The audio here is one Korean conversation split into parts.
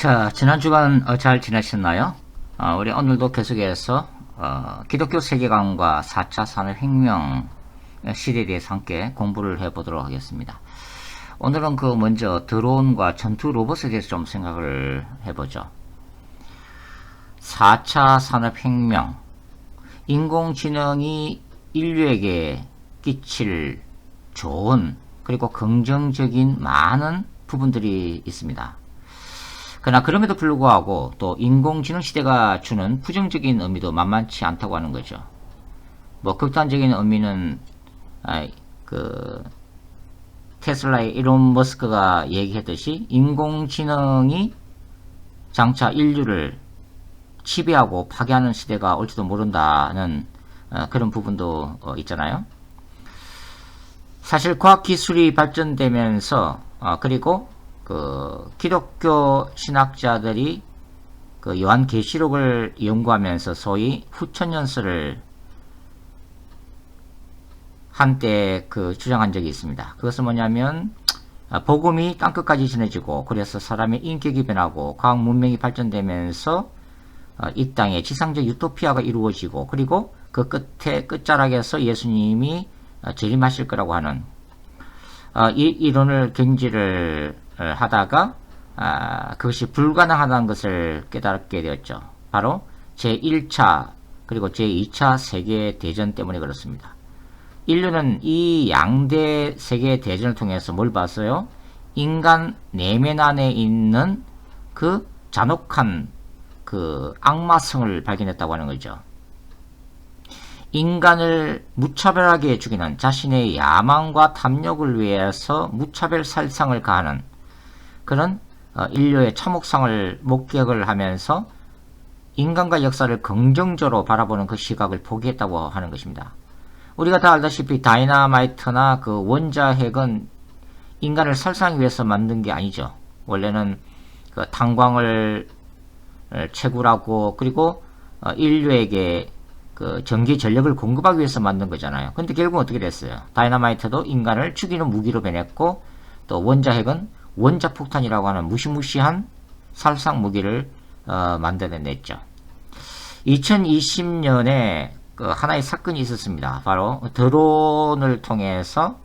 자, 지난 주간 잘 지내셨나요? 우리 오늘도 계속해서 기독교 세계관과 4차 산업혁명 시대에 대해서 함께 공부를 해보도록 하겠습니다. 오늘은 먼저 드론과 전투 로봇에 대해서 좀 생각을 해보죠. 4차 산업혁명, 인공지능이 인류에게 끼칠 좋은 그리고 긍정적인 많은 부분들이 있습니다. 그러나 그럼에도 불구하고 또 인공지능 시대가 주는 부정적인 의미도 만만치 않다고 하는 거죠. 극단적인 의미는 테슬라의 일론 머스크가 얘기했듯이 인공지능이 장차 인류를 지배하고 파괴하는 시대가 올지도 모른다는 그런 부분도 있잖아요. 사실 과학기술이 발전되면서 그리고 기독교 신학자들이 요한계시록을 연구하면서 소위 후천연설을 한때 주장한 적이 있습니다. 그것은 뭐냐면 복음이 땅끝까지 전해지고 그래서 사람의 인격이 변하고 과학 문명이 발전되면서 이 땅에 지상적 유토피아가 이루어지고 그리고 그 끝자락에서 예수님이 재림하실 거라고 하는 이 이론을 견지를 하다가 그것이 불가능하다는 것을 깨닫게 되었죠. 바로 제1차 그리고 제2차 세계대전 때문에 그렇습니다. 인류는 이 양대 세계대전을 통해서 뭘 봤어요? 인간 내면 안에 있는 잔혹한 악마성을 발견했다고 하는 거죠. 인간을 무차별하게 죽이는 자신의 야망과 탐욕을 위해서 무차별 살상을 가하는 그런 인류의 참혹상을 목격을 하면서 인간과 역사를 긍정적으로 바라보는 그 시각을 포기했다고 하는 것입니다. 우리가 다 알다시피 다이너마이트나 원자핵은 인간을 살상하기 위해서 만든 게 아니죠. 원래는 탄광을 채굴하고 그리고 인류에게 전기 전력을 공급하기 위해서 만든 거잖아요. 근데 결국 어떻게 됐어요? 다이너마이트도 인간을 죽이는 무기로 변했고 또 원자핵은 원자폭탄이라고 하는 무시무시한 살상 무기를 만들어냈죠. 2020년에 하나의 사건이 있었습니다. 바로 드론을 통해서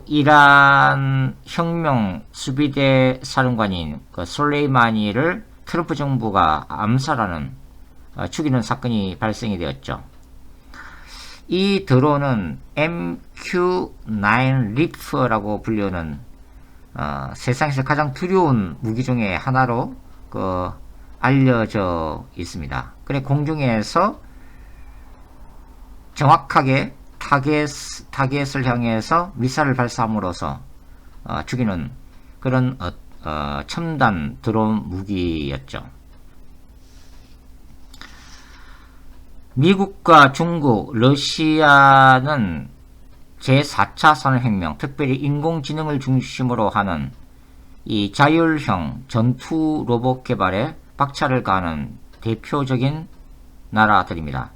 이란 혁명 수비대 사령관인 솔레이마니를 트럼프 정부가 암살하는 죽이는 사건이 발생이 되었죠. 이 드론은 MQ-9 리프라고 불리는 세상에서 가장 두려운 무기 중에 하나로 알려져 있습니다. 그래 공중에서 정확하게 타겟을 향해서 미사일을 발사함으로써 죽이는 그런 첨단 드론 무기였죠. 미국과 중국, 러시아는 제4차 산업혁명, 특별히 인공지능을 중심으로 하는 이 자율형 전투 로봇 개발에 박차를 가하는 대표적인 나라들입니다.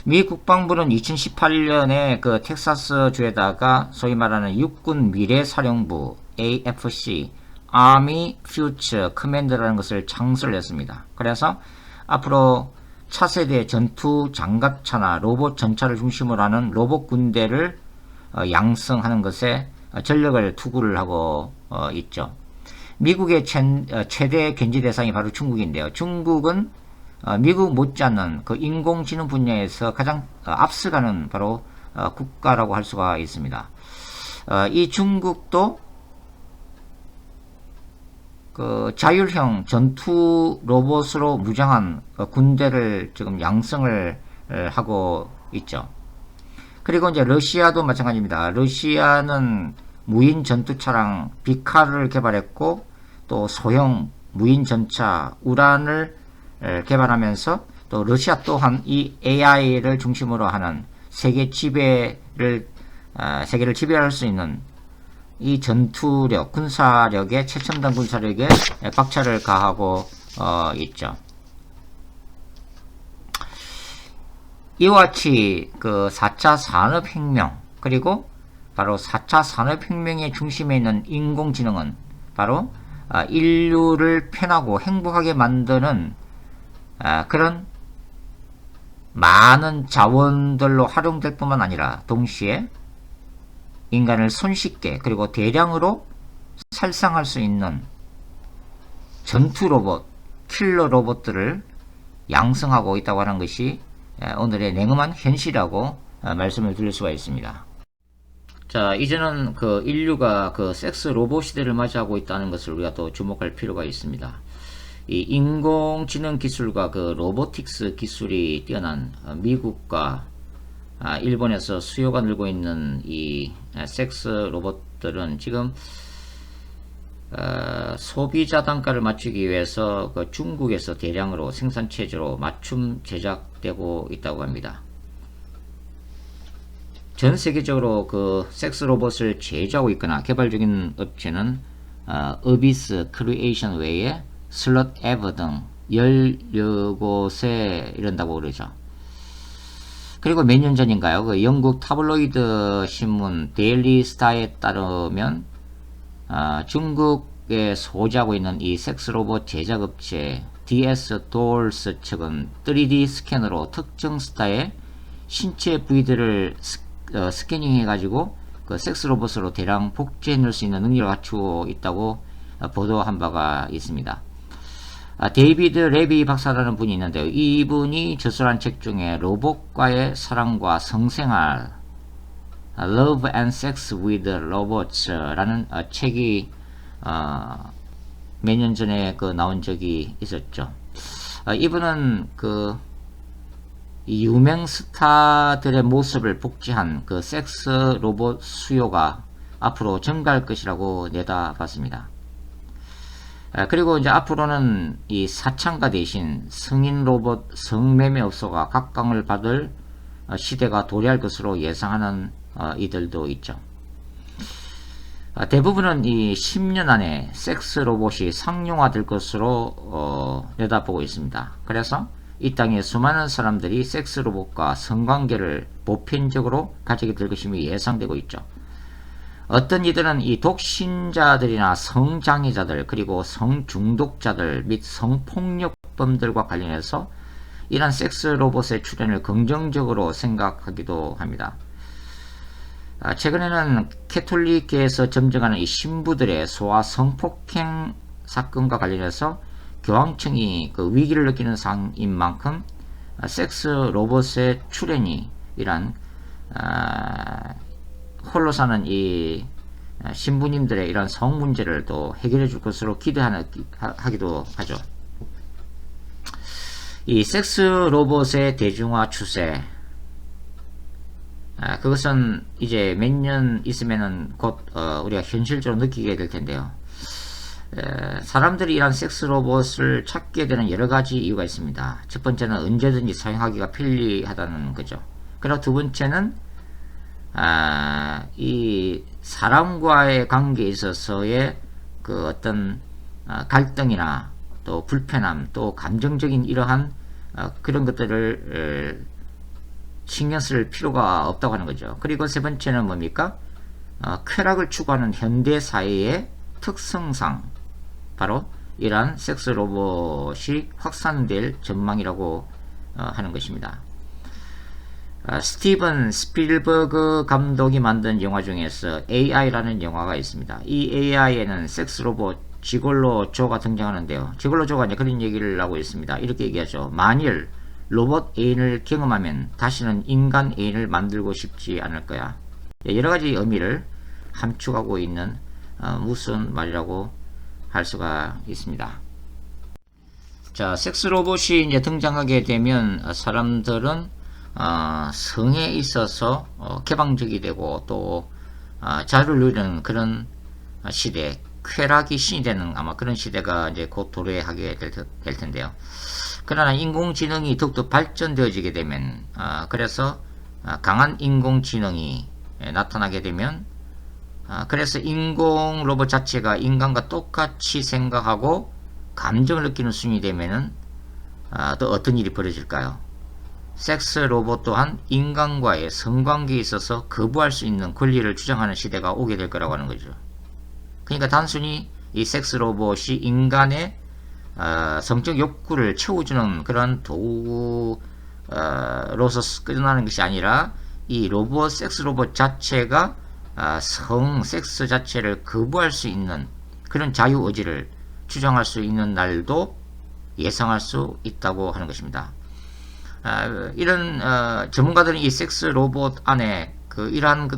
미 국방부는 2018년에 텍사스 주에다가 소위 말하는 육군 미래사령부 AFC, Army Future Command라는 것을 창설을 했습니다. 그래서 앞으로 차세대 전투 장갑차나 로봇 전차를 중심으로 하는 로봇 군대를 양성하는 것에 전력을 투구를 하고 있죠. 미국의 최대 견제 대상이 바로 중국인데요. 중국은 미국 못지않는 인공지능 분야에서 가장 앞서가는 바로 국가라고 할 수가 있습니다. 이 중국도 자율형 전투 로봇으로 무장한 군대를 지금 양성을 하고 있죠. 그리고 이제 러시아도 마찬가지입니다. 러시아는 무인 전투차량 비카를 개발했고 또 소형 무인 전차 우란을 개발하면서 또 러시아 또한 이 AI를 중심으로 하는 세계를 지배할 수 있는 이 전투력, 군사력의 최첨단 군사력에 박차를 가하고 있죠. 이와 같이 4차 산업혁명 그리고 바로 4차 산업혁명의 중심에 있는 인공지능은 바로 인류를 편하고 행복하게 만드는 그런 많은 자원들로 활용될 뿐만 아니라 동시에 인간을 손쉽게 그리고 대량으로 살상할 수 있는 전투 로봇, 킬러 로봇들을 양성하고 있다고 하는 것이 오늘의 냉엄한 현실이라고 말씀을 드릴 수가 있습니다. 자, 이제는 그 인류가 그 섹스 로봇 시대를 맞이하고 있다는 것을 우리가 또 주목할 필요가 있습니다. 이 인공지능 기술과 그 로보틱스 기술이 뛰어난 미국과 일본에서 수요가 늘고 있는 이 섹스 로봇들은 지금 소비자 단가를 맞추기 위해서 그 중국에서 대량으로 생산 체제로 맞춤 제작되고 있다고 합니다. 전 세계적으로 그 섹스 로봇을 제조하고 있거나 개발 중인 업체는 어비스 크리에이션 외에 슬롯 에버 등 10여곳에 이른다고 그러죠. 그리고 몇 년 전인가요? 그 영국 타블로이드 신문 데일리 스타에 따르면 중국에 소지하고 있는 이 섹스 로봇 제작업체 DS 돌스 측은 3D 스캐너로 특정 스타의 신체 부위들을 스캐닝해 가지고 그 섹스 로봇으로 대량 복제해 넣을 수 있는 능력을 갖추고 있다고 보도한 바가 있습니다. 데이비드 레비 박사라는 분이 있는데요. 이분이 저술한 책 중에 로봇과의 사랑과 성생활 Love and Sex with Robots 라는 책이 몇 년 전에 그 나온 적이 있었죠. 이분은 그 유명 스타들의 모습을 복제한 그 섹스 로봇 수요가 앞으로 증가할 것이라고 내다봤습니다. 그리고 이제 앞으로는 이 사창가 대신 성인 로봇 성매매업소가 각광을 받을 시대가 도래할 것으로 예상하는 이들도 있죠. 대부분은 이 10년 안에 섹스 로봇이 상용화될 것으로 내다보고 있습니다. 그래서 이 땅에 수많은 사람들이 섹스 로봇과 성관계를 보편적으로 가지게 될 것임이 예상되고 있죠. 어떤 이들은 이 독신자들이나 성장애자들 그리고 성중독자들 및 성폭력범들과 관련해서 이러한 섹스 로봇의 출현을 긍정적으로 생각하기도 합니다. 최근에는 캐톨릭계에서 점증하는 이 신부들의 소아 성폭행 사건과 관련해서 교황청이 그 위기를 느끼는 상황인 만큼 섹스 로봇의 출현이 이란 홀로 사는 이 신부님들의 이런 성 문제를 또 해결해 줄 것으로 기대하기도 하죠. 이 섹스 로봇의 대중화 추세, 그것은 이제 몇 년 있으면은 곧 우리가 현실적으로 느끼게 될 텐데요. 사람들이 이런 섹스 로봇을 찾게 되는 여러 가지 이유가 있습니다. 첫 번째는 언제든지 사용하기가 편리하다는 거죠. 그리고 두 번째는 이 사람과의 관계에 있어서의 그 어떤 갈등이나 또 불편함 또 감정적인 이러한 그런 것들을 신경 쓸 필요가 없다고 하는 거죠. 그리고 세 번째는 뭡니까? 쾌락을 추구하는 현대 사회의 특성상 바로 이러한 섹스 로봇이 확산될 전망이라고 하는 것입니다. 스티븐 스필버그 감독이 만든 영화 중에서 AI라는 영화가 있습니다. 이 AI에는 섹스 로봇 지골로 조가 등장하는데요. 지골로 조가 이제 그런 얘기를 하고 있습니다. 이렇게 얘기하죠. 만일 로봇 애인을 경험하면 다시는 인간 애인을 만들고 싶지 않을 거야. 여러가지 의미를 함축하고 있는 무슨 말이라고 할 수가 있습니다. 자, 섹스 로봇이 이제 등장하게 되면 사람들은 성에 있어서 개방적이 되고 또 자유를 누리는 그런 시대, 쾌락이 신이 되는 아마 그런 시대가 이제 곧 도래하게 될 텐데요. 그러나 인공지능이 더욱더 발전되어지게 되면 그래서 강한 인공지능이 나타나게 되면 그래서 인공 로봇 자체가 인간과 똑같이 생각하고 감정을 느끼는 수준이 되면은 또 어떤 일이 벌어질까요? 섹스 로봇 또한 인간과의 성관계에 있어서 거부할 수 있는 권리를 주장하는 시대가 오게 될 거라고 하는 거죠. 그러니까 단순히 이 섹스 로봇이 인간의 성적 욕구를 채워주는 그런 도구로서 끝나는 것이 아니라 이 로봇, 섹스 로봇 자체가 섹스 자체를 거부할 수 있는 그런 자유의지를 주장할 수 있는 날도 예상할 수 있다고 하는 것입니다. 이런 전문가들은 이 섹스 로봇 안에 이러한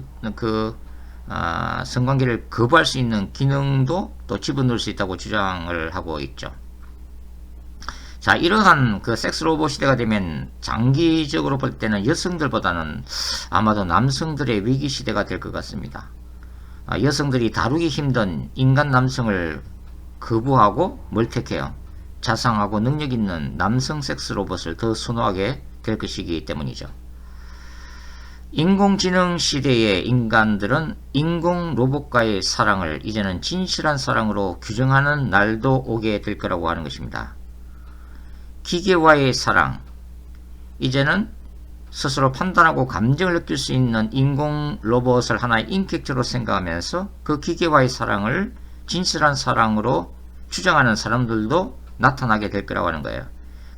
성관계를 거부할 수 있는 기능도 또 집어넣을 수 있다고 주장을 하고 있죠. 자, 이러한 섹스 로봇 시대가 되면 장기적으로 볼 때는 여성들보다는 아마도 남성들의 위기 시대가 될 것 같습니다. 여성들이 다루기 힘든 인간 남성을 거부하고 뭘 택해요? 자상하고 능력 있는 남성 섹스 로봇을 더 선호하게 될 것이기 때문이죠. 인공지능 시대의 인간들은 인공 로봇과의 사랑을 이제는 진실한 사랑으로 규정하는 날도 오게 될 거라고 하는 것입니다. 기계와의 사랑, 이제는 스스로 판단하고 감정을 느낄 수 있는 인공 로봇을 하나의 인격체로 생각하면서 그 기계와의 사랑을 진실한 사랑으로 주장하는 사람들도 나타나게 될 거라고 하는 거예요.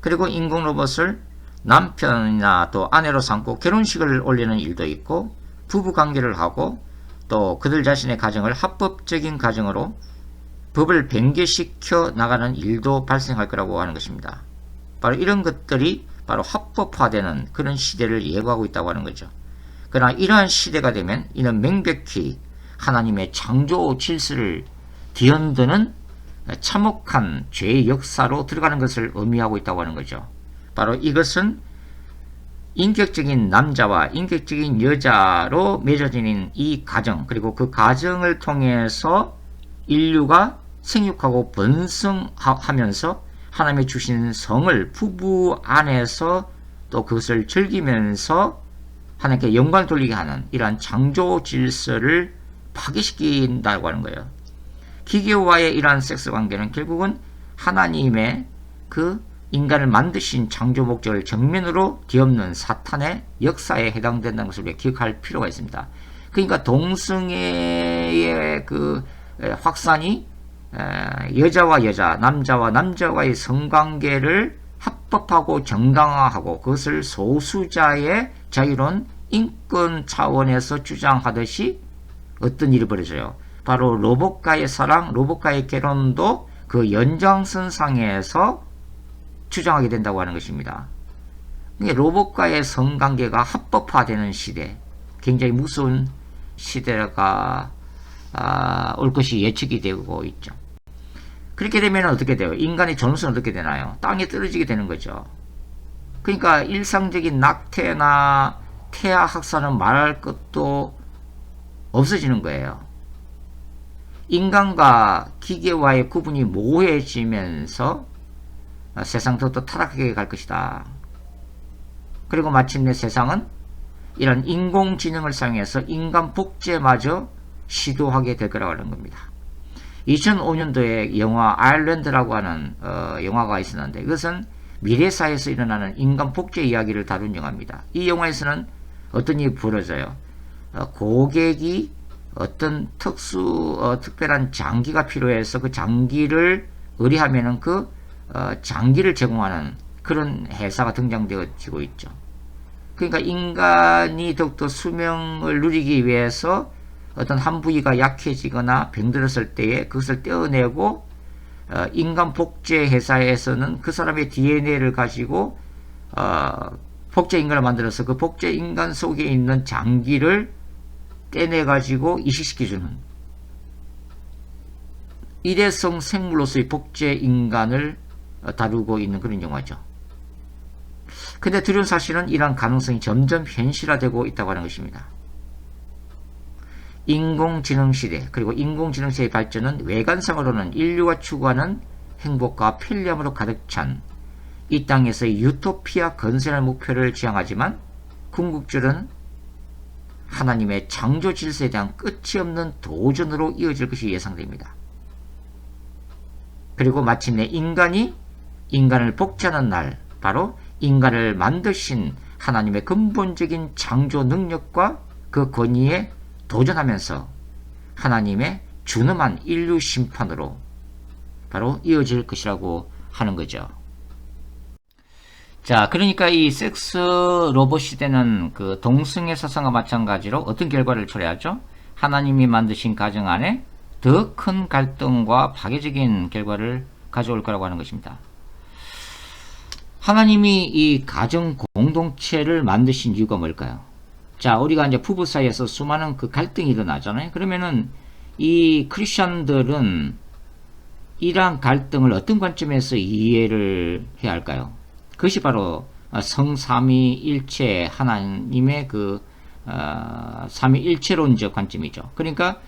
그리고 인공 로봇을 남편이나 또 아내로 삼고 결혼식을 올리는 일도 있고, 부부관계를 하고 또 그들 자신의 가정을 합법적인 가정으로 법을 변개시켜 나가는 일도 발생할 거라고 하는 것입니다. 바로 이런 것들이 바로 합법화되는 그런 시대를 예고하고 있다고 하는 거죠. 그러나 이러한 시대가 되면 이는 명백히 하나님의 창조 질서를 뒤흔드는 참혹한 죄의 역사로 들어가는 것을 의미하고 있다고 하는 거죠. 바로 이것은 인격적인 남자와 인격적인 여자로 맺어지는 이 가정, 그리고 그 가정을 통해서 인류가 생육하고 번성하면서 하나님의 주신 성을 부부 안에서 또 그것을 즐기면서 하나님께 영광을 돌리게 하는 이러한 창조 질서를 파괴시킨다고 하는 거예요. 기계와의 이러한 섹스 관계는 결국은 하나님의 그 인간을 만드신 창조 목적을 정면으로 뒤엎는 사탄의 역사에 해당된다는 것을 우리가 기억할 필요가 있습니다. 그러니까 동성애의 확산이 여자와 여자, 남자와 남자와의 성관계를 합법하고 정당화하고 그것을 소수자의 자유로운 인권 차원에서 주장하듯이 어떤 일이 벌어져요? 바로 로봇과의 사랑, 로봇과의 결혼도 그 연장선상에서 주장하게 된다고 하는 것입니다. 로봇과의 성관계가 합법화되는 시대, 굉장히 무서운 시대가 올 것이 예측이 되고 있죠. 그렇게 되면 어떻게 돼요? 인간의 존엄성은 어떻게 되나요? 땅에 떨어지게 되는 거죠. 그러니까 일상적인 낙태나 태아 학살은 말할 것도 없어지는 거예요. 인간과 기계와의 구분이 모호해지면서 세상 더더 타락하게 갈 것이다. 그리고 마침내 세상은 이런 인공지능을 사용해서 인간 복제마저 시도하게 될 거라고 하는 겁니다. 2005년도에 영화 아일랜드라고 하는 영화가 있었는데, 이것은 미래사에서 일어나는 인간 복제 이야기를 다룬 영화입니다. 이 영화에서는 어떤 일이 벌어져요? 고객이 어떤 특별한 장기가 필요해서 그 장기를 의뢰하면은 장기를 제공하는 그런 회사가 등장되어지고 있죠. 그러니까 인간이 더욱더 수명을 누리기 위해서 어떤 한 부위가 약해지거나 병들었을 때에 그것을 떼어내고 인간 복제 회사에서는 그 사람의 DNA를 가지고 복제 인간을 만들어서 그 복제 인간 속에 있는 장기를 떼내 가지고 이식시켜주는 일회성 생물로서의 복제 인간을 다루고 있는 그런 영화죠. 근데 두려운 사실은 이러한 가능성이 점점 현실화되고 있다고 하는 것입니다. 인공지능 시대, 그리고 인공지능 시대의 발전은 외관상으로는 인류가 추구하는 행복과 편리함으로 가득 찬 이 땅에서의 유토피아 건설의 목표를 지향하지만 궁극적으로는 하나님의 창조 질서에 대한 끝이 없는 도전으로 이어질 것이 예상됩니다. 그리고 마침내 인간이 인간을 복제하는 날, 바로 인간을 만드신 하나님의 근본적인 창조 능력과 그 권위에 도전하면서 하나님의 준엄한 인류 심판으로 바로 이어질 것이라고 하는 거죠. 자, 그러니까 이 섹스 로봇 시대는 그 동성애 사상과 마찬가지로 어떤 결과를 초래하죠? 하나님이 만드신 가정 안에 더 큰 갈등과 파괴적인 결과를 가져올 거라고 하는 것입니다. 하나님이 이 가정 공동체를 만드신 이유가 뭘까요? 자, 우리가 이제 부부 사이에서 수많은 그 갈등이 일어나잖아요. 그러면은 이 크리스천들은 이러한 갈등을 어떤 관점에서 이해를 해야 할까요? 그것이 바로 성삼위일체 하나님의 그 삼위일체론적 관점이죠. 그러니까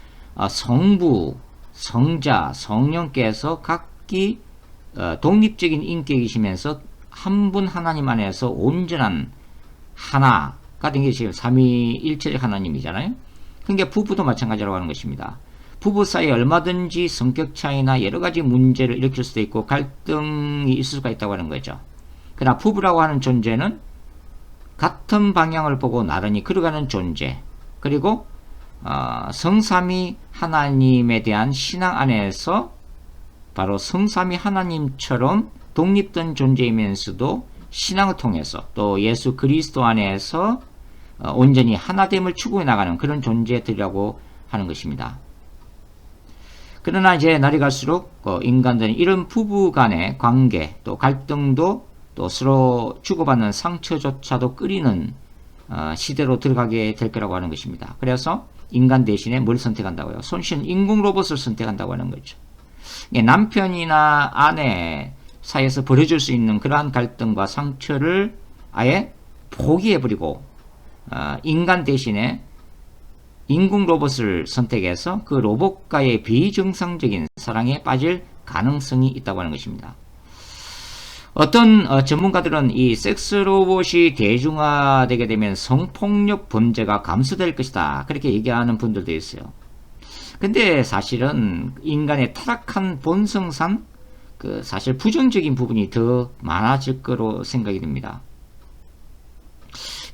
성부, 성자, 성령께서 각기 독립적인 인격이시면서 한 분 하나님 안에서 온전한 하나가 된 게 지금 삼위일체적 하나님이잖아요. 그러니까 부부도 마찬가지라고 하는 것입니다. 부부 사이에 얼마든지 성격 차이나 여러 가지 문제를 일으킬 수도 있고 갈등이 있을 수가 있다고 하는 거죠. 그러나 부부라고 하는 존재는 같은 방향을 보고 나란히 걸어가는 존재, 그리고 성삼위 하나님에 대한 신앙 안에서 바로 성삼위 하나님처럼 독립된 존재이면서도 신앙을 통해서 또 예수 그리스도 안에서 온전히 하나됨을 추구해 나가는 그런 존재들이라고 하는 것입니다. 그러나 이제 날이 갈수록 인간들은 이런 부부 간의 관계, 또 갈등도 또 서로 주고받는 상처조차도 끓이는 시대로 들어가게 될 거라고 하는 것입니다. 그래서 인간 대신에 뭘 선택한다고요? 손쉬운 인공 로봇을 선택한다고 하는 거죠. 남편이나 아내 사이에서 벌어질 수 있는 그러한 갈등과 상처를 아예 포기해버리고 인간 대신에 인공 로봇을 선택해서 그 로봇과의 비정상적인 사랑에 빠질 가능성이 있다고 하는 것입니다. 어떤 전문가들은 이 섹스 로봇이 대중화되게 되면 성폭력 범죄가 감소될 것이다, 그렇게 얘기하는 분들도 있어요. 근데 사실은 인간의 타락한 본성상 사실 부정적인 부분이 더 많아질 거로 생각이 됩니다.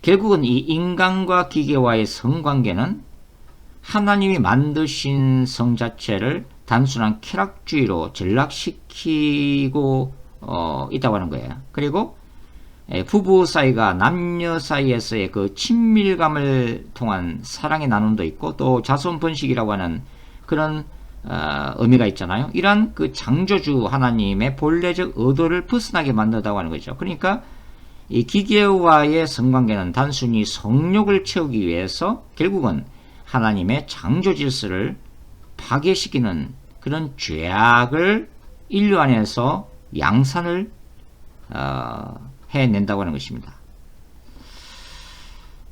결국은 이 인간과 기계와의 성관계는 하나님이 만드신 성 자체를 단순한 쾌락주의로 전락시키고 있다고 하는 거예요. 그리고 부부 사이가 남녀 사이에서의 그 친밀감을 통한 사랑의 나눔도 있고 또 자손 번식이라고 하는 그런 의미가 있잖아요. 이러한 그 창조주 하나님의 본래적 의도를 벗어나게 만든다고 하는 거죠. 그러니까 이 기계와의 성관계는 단순히 성욕을 채우기 위해서 결국은 하나님의 창조 질서를 파괴시키는 그런 죄악을 인류 안에서 양산을 해낸다고 하는 것입니다.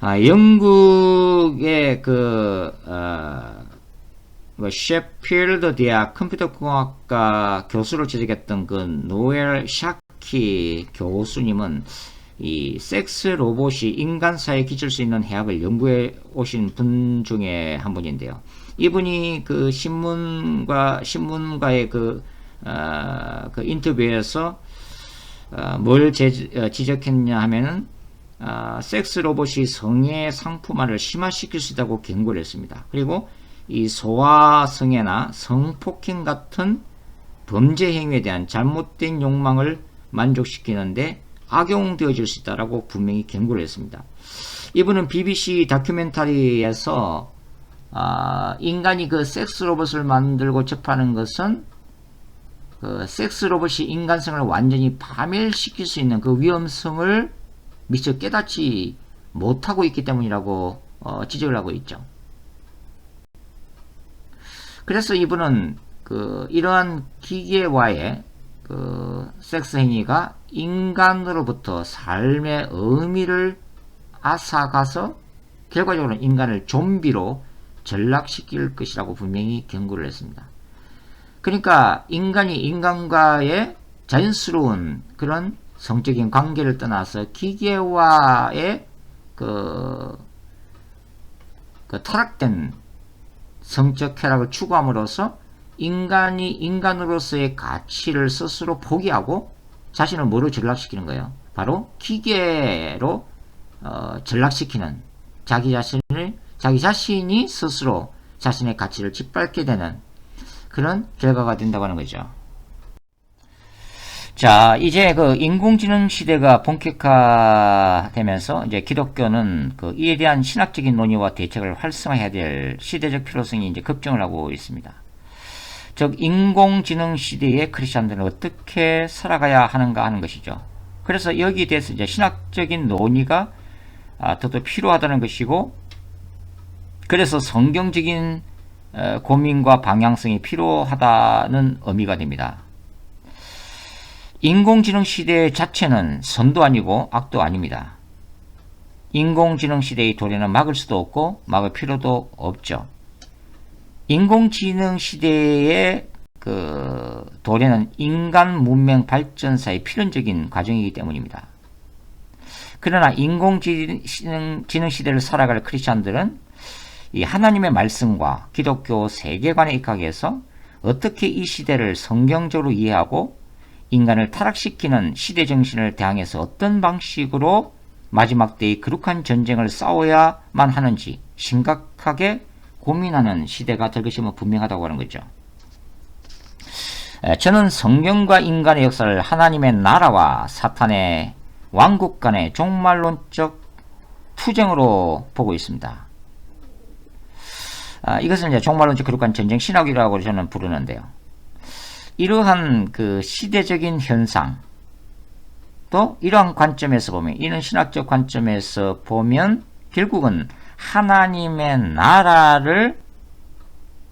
영국의 셰필드 대학 컴퓨터공학과 교수를 지적했던 그 노엘 샤키 교수님은 이 섹스 로봇이 인간 사이에 끼칠 수 있는 해악을 연구해 오신 분 중에 한 분인데요. 이분이 그 신문과의 그 인터뷰에서 뭘 지적했냐 하면은 섹스 로봇이 성의 상품화를 심화시킬 수 있다고 경고를 했습니다. 그리고 이 소아성애나 성폭행 같은 범죄 행위에 대한 잘못된 욕망을 만족시키는데 악용되어질 수 있다라고 분명히 경고를 했습니다. 이분은 BBC 다큐멘터리에서 인간이 그 섹스 로봇을 만들고 접하는 것은 그 섹스 로봇이 인간성을 완전히 파멸시킬 수 있는 그 위험성을 미처 깨닫지 못하고 있기 때문이라고 지적을 하고 있죠. 그래서 이분은 이러한 기계와의 섹스 행위가 인간으로부터 삶의 의미를 앗아가서 결과적으로 인간을 좀비로 전락시킬 것이라고 분명히 경고를 했습니다. 그러니까 인간이 인간과의 자연스러운 그런 성적인 관계를 떠나서 기계와의 타락된 성적 쾌락을 추구함으로써 인간이 인간으로서의 가치를 스스로 포기하고 자신을 뭐로 전락시키는 거예요? 바로 기계로 전락시키는, 자기 자신이 스스로 자신의 가치를 짓밟게 되는 그런 결과가 된다고 하는 거죠. 자, 이제 그 인공지능 시대가 본격화되면서 이제 기독교는 그 이에 대한 신학적인 논의와 대책을 활성화해야 될 시대적 필요성이 이제 급증을 하고 있습니다. 즉, 인공지능 시대에 크리스천들은 어떻게 살아가야 하는가 하는 것이죠. 그래서 여기에 대해서 이제 신학적인 논의가 더더 필요하다는 것이고, 그래서 성경적인 고민과 방향성이 필요하다는 의미가 됩니다. 인공지능 시대 자체는 선도 아니고 악도 아닙니다. 인공지능 시대의 도래는 막을 수도 없고 막을 필요도 없죠. 인공지능 시대의 그 도래는 인간 문명 발전사의 필연적인 과정이기 때문입니다. 그러나 인공지능 시대를 살아갈 크리스천들은 이 하나님의 말씀과 기독교 세계관에 입각해서 어떻게 이 시대를 성경적으로 이해하고 인간을 타락시키는 시대 정신을 대항해서 어떤 방식으로 마지막 때의 거룩한 전쟁을 싸워야만 하는지 심각하게 고민하는 시대가 될 것이 분명하다고 하는 거죠. 저는 성경과 인간의 역사를 하나님의 나라와 사탄의 왕국 간의 종말론적 투쟁으로 보고 있습니다. 이것은 이제 종말론적 거룩한 전쟁 신학이라고 저는 부르는데요. 이러한 그 시대적인 현상, 또 이러한 관점에서 보면, 이런 신학적 관점에서 보면 결국은 하나님의 나라를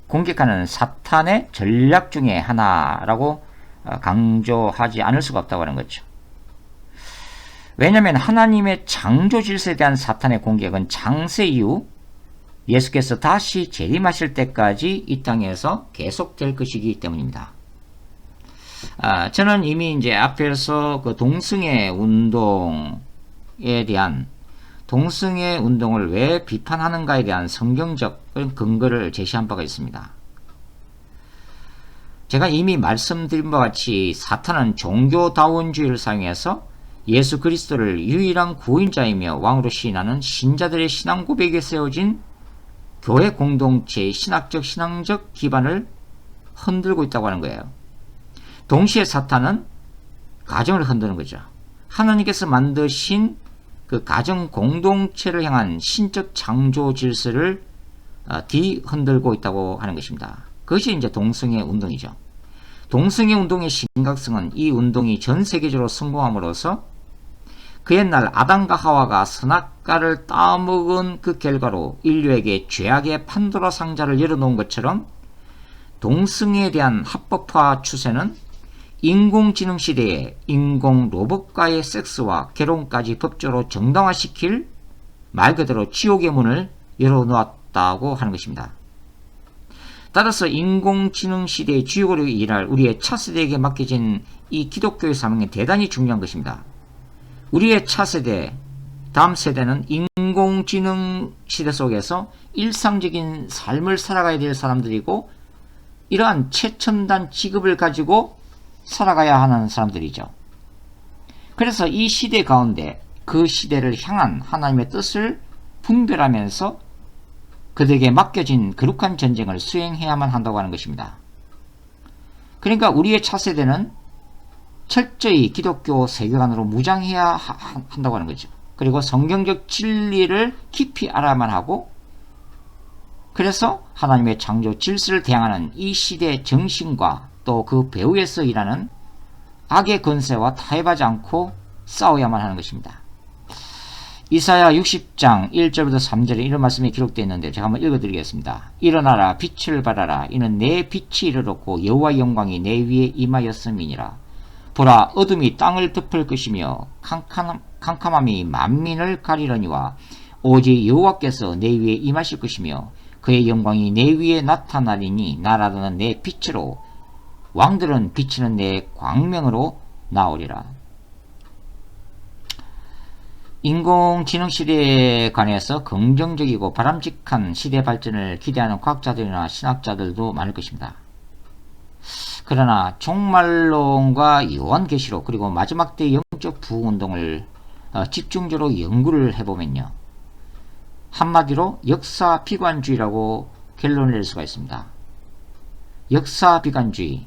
공격하는 사탄의 전략 중에 하나라고 강조하지 않을 수가 없다고 하는 거죠. 왜냐하면 하나님의 창조 질서에 대한 사탄의 공격은 창세 이후 예수께서 다시 재림하실 때까지 이 땅에서 계속될 것이기 때문입니다. 저는 이미 이제 앞에서 그 동성애 운동에 대한, 동성애 운동을 왜 비판하는가에 대한 성경적 근거를 제시한 바가 있습니다. 제가 이미 말씀드린 바와 같이 사탄은 종교다원주의를 사용해서 예수 그리스도를 유일한 구원자이며 왕으로 시인하는 신자들의 신앙 고백에 세워진 교회 공동체의 신학적 신앙적 기반을 흔들고 있다고 하는 거예요. 동시에 사탄은 가정을 흔드는 거죠. 하나님께서 만드신 그 가정 공동체를 향한 신적 창조 질서를 뒤흔들고 있다고 하는 것입니다. 그것이 이제 동성애 운동이죠. 동성애 운동의 심각성은 이 운동이 전 세계적으로 성공함으로써 그 옛날 아담과 하와가 선악과를 따먹은 그 결과로 인류에게 죄악의 판도라 상자를 열어놓은 것처럼 동성애에 대한 합법화 추세는 인공지능 시대에 인공 로봇과의 섹스와 결혼까지 법적으로 정당화시킬 말 그대로 지옥의 문을 열어놓았다고 하는 것입니다. 따라서 인공지능 시대의 주역으로 일할 우리의 차세대에게 맡겨진 이 기독교의 사명이 대단히 중요한 것입니다. 우리의 차세대, 다음 세대는 인공지능 시대 속에서 일상적인 삶을 살아가야 될 사람들이고, 이러한 최첨단 직업을 가지고 살아가야 하는 사람들이죠. 그래서 이 시대 가운데 그 시대를 향한 하나님의 뜻을 분별하면서 그들에게 맡겨진 거룩한 전쟁을 수행해야만 한다고 하는 것입니다. 그러니까 우리의 차세대는 철저히 기독교 세계관으로 무장해야 한다고 하는 거죠. 그리고 성경적 진리를 깊이 알아야만 하고, 그래서 하나님의 창조 질서를 대항하는 이 시대의 정신과 또 그 배후에서 일하는 악의 권세와 타협하지 않고 싸워야만 하는 것입니다. 이사야 60장 1절부터 3절에 이런 말씀이 기록되어 있는데 제가 한번 읽어드리겠습니다. 일어나라, 빛을 발하라. 이는 내 빛이 이르렀고 여호와의 영광이 내 위에 임하였음이니라. 보라, 어둠이 땅을 덮을 것이며 캄캄함이 만민을 가리려니와 오직 여호와께서 내 위에 임하실 것이며 그의 영광이 내 위에 나타나리니 나라는 내 빛으로 왕들은 비치는 내 광명으로 나오리라. 인공지능 시대에 관해서 긍정적이고 바람직한 시대 발전을 기대하는 과학자들이나 신학자들도 많을 것입니다. 그러나 종말론과 요한계시록 그리고 마지막 때 영적 부흥운동을 집중적으로 연구를 해보면요, 한마디로 역사 비관주의라고 결론을 낼 수가 있습니다. 역사 비관주의,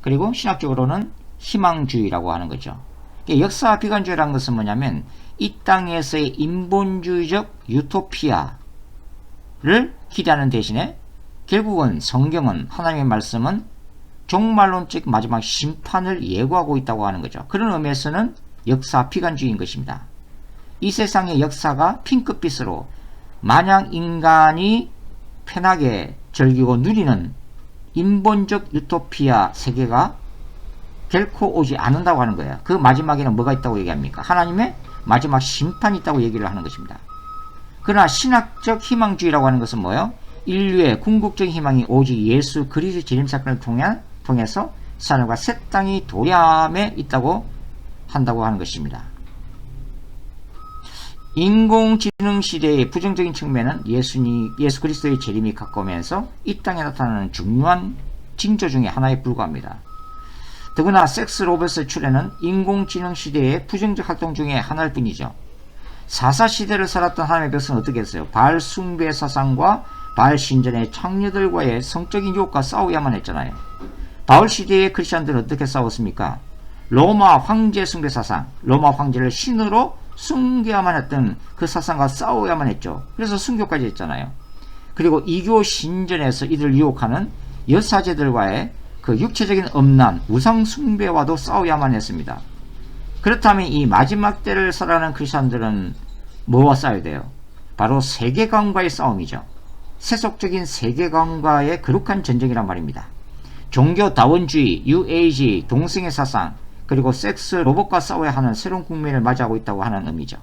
그리고 신학적으로는 희망주의라고 하는 거죠. 역사 비관주의라는 것은 뭐냐면 이 땅에서의 인본주의적 유토피아를 기대하는 대신에 결국은 성경은, 하나님의 말씀은 종말론적 마지막 심판을 예고하고 있다고 하는 거죠. 그런 의미에서는 역사 비관주의인 것입니다. 이 세상의 역사가 핑크빛으로 마냥 인간이 편하게 즐기고 누리는 인본적 유토피아 세계가 결코 오지 않는다고 하는 거예요. 그 마지막에는 뭐가 있다고 얘기합니까? 하나님의 마지막 심판이 있다고 얘기를 하는 것입니다. 그러나 신학적 희망주의라고 하는 것은 뭐예요? 인류의 궁극적인 희망이 오직 예수 그리스도의 재림 사건을 통해서 하늘과 새 땅이 도래함에 있다고 한다고 하는 것입니다. 인공지능 시대의 부정적인 측면은 예수 그리스도의 재림이 가까우면서 이 땅에 나타나는 중요한 징조 중에 하나에 불과합니다. 더구나 섹스 로봇의 출현은 인공지능 시대의 부정적 활동 중에 하나일 뿐이죠. 사사 시대를 살았던 하나님의 백성은 어떻게 했어요? 바알 숭배 사상과 바알 신전의 창녀들과의 성적인 유혹과 싸워야만 했잖아요. 바울 시대의 크리스천들은 어떻게 싸웠습니까? 로마 황제 숭배 사상, 로마 황제를 신으로 숭배야만 했던 그 사상과 싸워야만 했죠. 그래서 순교까지 했잖아요. 그리고 이교 신전에서 이들을 유혹하는 여사제들과의 그 육체적인 엄난, 우상 숭배와도 싸워야만 했습니다. 그렇다면 이 마지막 때를 살아가는 크리스천들은 뭐와 싸워야 돼요? 바로 세계관과의 싸움이죠. 세속적인 세계관과의 거룩한 전쟁이란 말입니다. 종교 다원주의, UAG, 동성애 사상, 그리고 섹스 로봇과 싸워야 하는 새로운 국면을 맞이하고 있다고 하는 의미죠.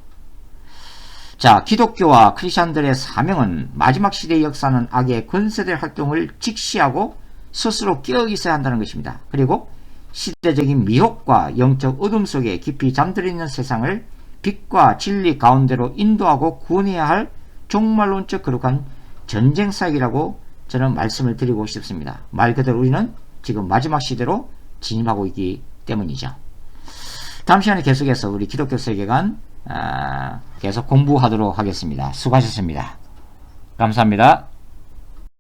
자, 기독교와 크리스천들의 사명은 마지막 시대의 역사는 악의 권세될 활동을 직시하고 스스로 깨어 있어야 한다는 것입니다. 그리고 시대적인 미혹과 영적 어둠 속에 깊이 잠들어 있는 세상을 빛과 진리 가운데로 인도하고 구원해야 할 종말론적 거룩한 전쟁 사역이라고 저는 말씀을 드리고 싶습니다. 말 그대로 우리는 지금 마지막 시대로 진입하고 있기 때문이죠. 다음 시간에 계속해서 우리 기독교 세계관 계속 공부하도록 하겠습니다. 수고하셨습니다. 감사합니다.